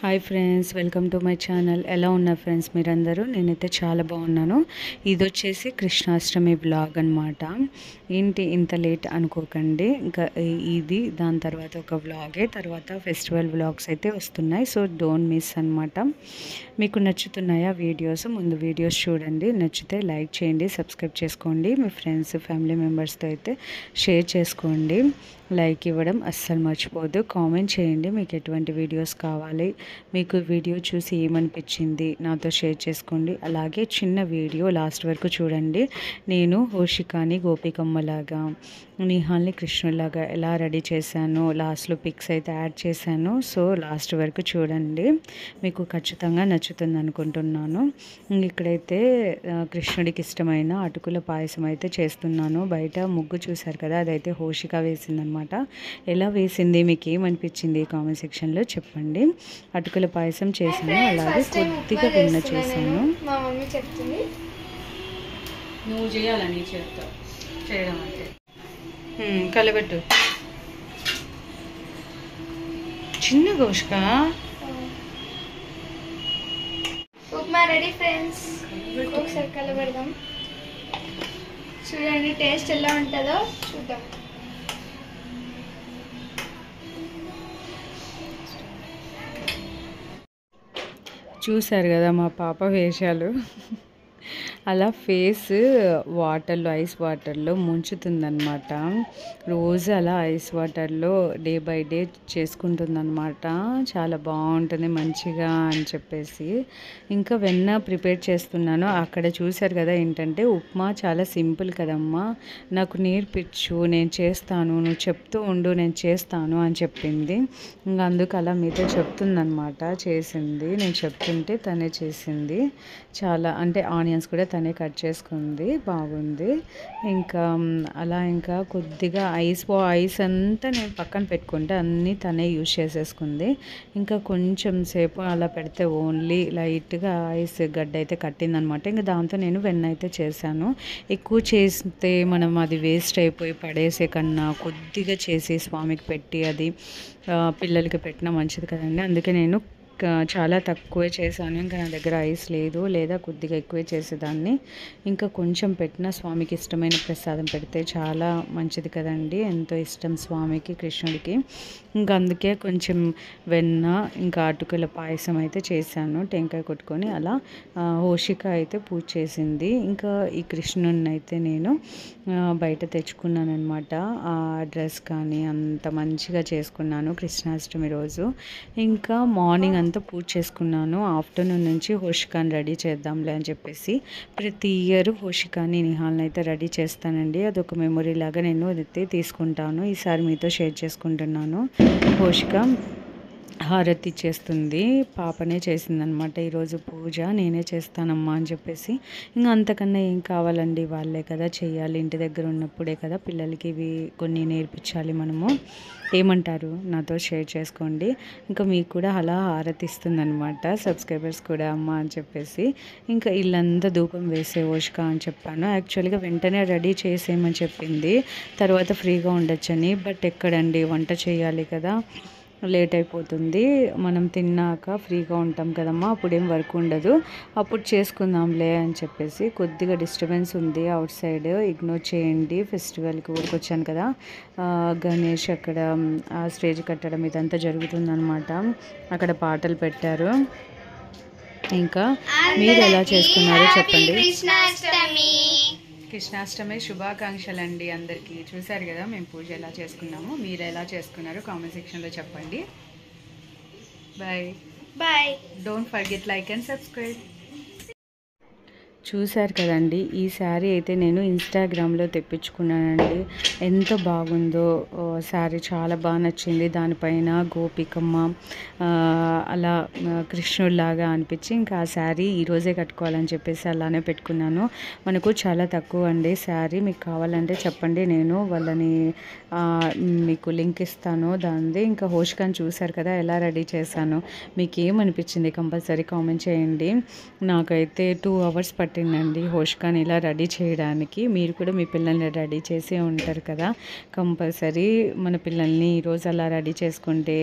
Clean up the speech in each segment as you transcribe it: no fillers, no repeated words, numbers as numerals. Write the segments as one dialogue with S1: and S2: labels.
S1: Hi friends, welcome to my channel. ఎలా ఉన్నారు friends మీరందరూ? నేనైతే చాలా బాగున్నాను. ఇది వచ్చేసి కృష్ణాష్టమి బ్లాగ్ అనమాట. ఏంటి ఇంత లేట్ అనుకోకండి, ఇంకా ఇది దాని తర్వాత ఒక వ్లాగే, తర్వాత ఫెస్టివల్ వ్లాగ్స్ అయితే వస్తున్నాయి. సో డోంట్ మిస్ అనమాట. మీకు నచ్చుతున్నాయా వీడియోస్? ముందు వీడియోస్ చూడండి, నచ్చితే లైక్ చేయండి, సబ్స్క్రైబ్ చేసుకోండి, మీ ఫ్రెండ్స్ ఫ్యామిలీ మెంబర్స్తో అయితే షేర్ చేసుకోండి. లైక్ ఇవ్వడం అస్సలు మర్చిపోవద్దు. కామెంట్ చేయండి మీకు ఎటువంటి వీడియోస్ కావాలి, మీకు వీడియో చూసి ఏమనిపించింది నాతో షేర్ చేసుకోండి. అలాగే చిన్న వీడియో లాస్ట్ వరకు చూడండి. నేను హోషికాని గోపికమ్మలాగా, నిహాల్ని కృష్ణులాగా ఎలా రెడీ చేశాను, లాస్ట్లో పిక్స్ అయితే యాడ్ చేశాను. సో లాస్ట్ వరకు చూడండి, మీకు ఖచ్చితంగా నచ్చుతుంది అనుకుంటున్నాను. ఇక్కడైతే కృష్ణుడికి ఇష్టమైన అటుకుల పాయసం అయితే చేస్తున్నాను. బయట ముగ్గు చూశారు కదా, అదైతే హోషిక వేసిందనమాట. ఎలా వేసింది, మీకు ఏమనిపించింది కామెంట్ సెక్షన్లో చెప్పండి. అటుకుల పాయసం చేశాను, అలాగే కొద్దిగా వెన్న చేశాను.
S2: మా మమ్మీ చెప్తుంది
S1: నువ్వు చేయాలని చెప్తావు చేయడం అంటే. కలబెట్టు చిన్న గోష్క.
S2: ఉప్మా రెడీ ఫ్రెండ్స్, ఒకసారి కలబెడదాం. చూడండి టేస్ట్ ఎలా ఉంటుందో చూద్దాం.
S1: చూశారు కదా మా పాప వేషాలు. అలా ఫేస్ వాటర్లో, ఐస్ వాటర్లో ముంచుతుందన్నమాట. రోజు అలా ఐస్ వాటర్లో డే బై డే చేసుకుంటుందన్నమాట. చాలా బాగుంటుంది మంచిగా అని చెప్పేసి. ఇంకా వెన్న ప్రిపేర్ చేస్తున్నాను. అక్కడ చూశారు కదా, ఏంటంటే ఉప్మా చాలా సింపుల్ కదమ్మా, నాకు నేర్పించు, నేను చేస్తాను, నువ్వు చెప్తూ ఉండు, నేను చేస్తాను అని చెప్పింది. ఇంకా అందుకు అలా మీతో చెప్తుందన్నమాట. చేసింది, నేను చెప్తుంటే తనే చేసింది. చాలా అంటే ఆనియన్స్ కూడా తనే కట్ చేసుకుంది, బాగుంది. ఇంకా అలా ఇంకా కొద్దిగా ఐస్ అంతా నేను పక్కన పెట్టుకుంటే అన్నీ తనే యూజ్ చేసేసుకుంది. ఇంకా కొంచెం సేపు అలా పెడితే ఓన్లీ లైట్గా ఐస్ గడ్డ అయితే కట్టిందనమాట. ఇంకా దాంతో నేను వెన్న అయితే చేశాను. ఎక్కువ చేస్తే మనం అది వేస్ట్ అయిపోయి పడేసే కన్నా కొద్దిగా చేసి స్వామికి పెట్టి అది పిల్లలకి పెట్టినా మంచిది కదండి. అందుకే నేను చాలా తక్కువే చేశాను. ఇంకా నా దగ్గర ఐస్ లేదు, లేదా కొద్దిగా ఎక్కువే చేసేదాన్ని. ఇంకా కొంచెం పెట్టిన స్వామికి ఇష్టమైన ప్రసాదం పెడితే చాలా మంచిది కదండి. ఎంతో ఇష్టం స్వామికి, కృష్ణుడికి. ఇంకా అందుకే కొంచెం వెన్న, ఇంకా అటుకుల పాయసం అయితే చేశాను, టెంకాయ కొట్టుకొని. అలా హోషిక అయితే పూజ చేసింది. ఇంకా ఈ కృష్ణుడిని అయితే నేను బయట తెచ్చుకున్నాను అనమాట. ఆ డ్రెస్ కానీ అంత మంచిగా చేసుకున్నాను కృష్ణాష్టమి రోజు. ఇంకా మార్నింగ్ అంతా పూజ చేసుకున్నాను. ఆఫ్టర్నూన్ నుంచి హోషికాని రెడీ చేద్దాంలే అని చెప్పేసి ప్రతి ఇయర్ హోషికాని, నిహాల్ని అయితే రెడీ చేస్తానండి. అదొక మెమొరీ లాగా నేను అయితే తీసుకుంటాను. ఈసారి మీతో షేర్ చేసుకుంటున్నాను. హోషిక హారతి చేస్తుంది, పాపనే చేసిందనమాట ఈరోజు పూజ. నేనే చేస్తానమ్మా అని చెప్పేసి. ఇంకా అంతకన్నా ఏం కావాలండి, వాళ్ళే కదా చేయాలి. ఇంటి దగ్గర ఉన్నప్పుడే కదా పిల్లలకి ఇవి కొన్ని నేర్పించాలి మనము. ఏమంటారు, నాతో షేర్ చేసుకోండి. ఇంకా మీకు కూడా అలా హారతి ఇస్తుందనమాట, సబ్స్క్రైబర్స్ కూడా అమ్మ అని చెప్పేసి. ఇంకా ఇల్లంతా ధూపం వేసే హోషిక అని చెప్పాను. యాక్చువల్గా వెంటనే రెడీ చేసేయమని చెప్పింది, తర్వాత ఫ్రీగా ఉండొచ్చని. బట్ ఎక్కడండి, వంట చేయాలి కదా, లేట్ అయిపోతుంది. మనం తిన్నాక ఫ్రీగా ఉంటాం కదమ్మా, అప్పుడేం వర్క్ ఉండదు, అప్పుడు చేసుకుందాంలే అని చెప్పేసి. కొద్దిగా డిస్టర్బెన్స్ ఉంది అవుట్ సైడ్, ఇగ్నోర్ చేయండి. ఫెస్టివల్కి ఊరికి వచ్చాను కదా, గణేష్ అక్కడ స్టేజ్ కట్టడం ఇదంతా జరుగుతుందనమాట. అక్కడ పాటలు పెట్టారు. ఇంకా మీరు ఎలా చేసుకున్నారో చెప్పండి. కృష్ణాష్టమి శుభాకాంక్షలు అండి అందరికీ. చూశారు కదా మేము పూజ ఎలా చేసుకున్నాము, మీరు ఎలా చేసుకున్నారో కామెంట్ సెక్షన్లో చెప్పండి. Bye
S2: bye.
S1: Don't forget like and subscribe. చూశారు కదండి, ఈ శారీ అయితే నేను ఇన్స్టాగ్రామ్లో తెప్పించుకున్నానండి. ఎంత బాగుందో శారీ, చాలా బాగా నచ్చింది. దానిపైన గోపికమ్మ అలా కృష్ణుడిలాగా అనిపించి ఇంకా ఆ శారీ ఈరోజే కట్టుకోవాలని చెప్పేసి అలానే పెట్టుకున్నాను. మనకు చాలా తక్కువ అండి శారీ, మీకు కావాలంటే చెప్పండి, నేను వాళ్ళని మీకు లింక్ ఇస్తాను దానిది. ఇంకా హోషికాని చూశారు కదా ఎలా రెడీ చేశాను, మీకు ఏమనిపించింది కంపల్సరీ కామెంట్ చేయండి. నాకైతే 2 hours పట్టింది పెట్టిందండి హోష్కాని ఇలా రెడీ చేయడానికి. మీరు కూడా మీ పిల్లల్ని రెడీ చేసే ఉంటారు కదా, కంపల్సరీ మన పిల్లల్ని ఈరోజు అలా రెడీ చేసుకుంటే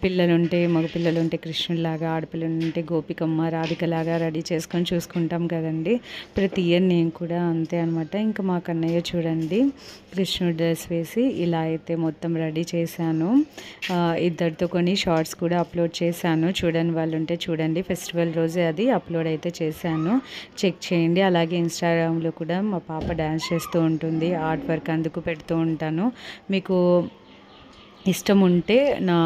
S1: పిల్లలుంటే మగ పిల్లలుంటే కృష్ణుడిలాగా, ఆడపిల్లలుంటే గోపికమ్మ రాధికలాగా రెడీ చేసుకొని చూసుకుంటాం కదండి. ప్రతి ఇయర్ నేను కూడా అంతే అనమాట. ఇంకా మా కన్నయ్య చూడండి కృష్ణుడు డ్రెస్ వేసి ఇలా అయితే మొత్తం రెడీ చేశాను. ఇద్దరితో కొన్ని షార్ట్స్ కూడా అప్లోడ్ చేశాను, చూడని వాళ్ళు ఉంటే చూడండి. ఫెస్టివల్ రోజే అది అప్లోడ్ అయితే చేశాను, చెక్ చేయండి. అలాగే ఇన్స్టాగ్రామ్లో కూడా మా పాప డ్యాన్స్ చేస్తూ ఉంటుంది, ఆర్ట్ వర్క్ అందుకు పెడుతూ ఉంటాను. మీకు ఇష్టం ఉంటే నా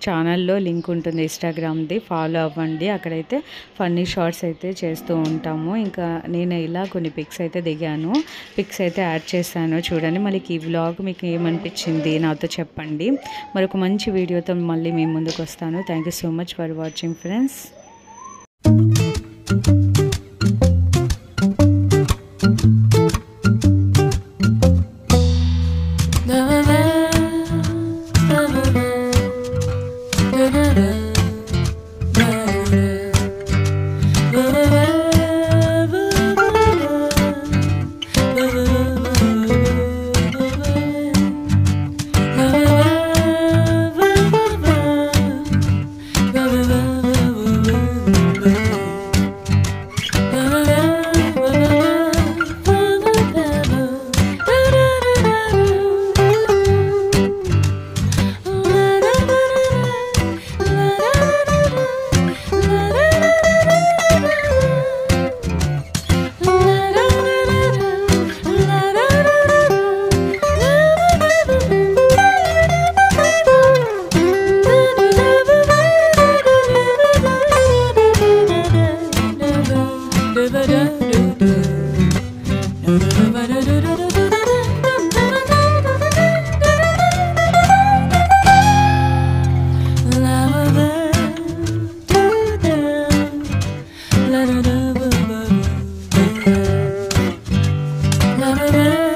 S1: ఛానల్లో లింక్ ఉంటుంది ఇన్స్టాగ్రామ్ది, ఫాలో అవ్వండి. అక్కడైతే ఫన్నీ షార్ట్స్ అయితే చేస్తూ ఉంటాము. ఇంకా నేను ఇలా కొన్ని పిక్స్ అయితే దిగాను, పిక్స్ అయితే యాడ్ చేశాను చూడండి. మళ్ళీ ఈ వ్లాగ్ మీకు ఏమనిపించింది నాతో చెప్పండి. మరొక మంచి వీడియోతో మళ్ళీ మీ ముందుకు వస్తాను. Thank you so much for watching friends.
S3: La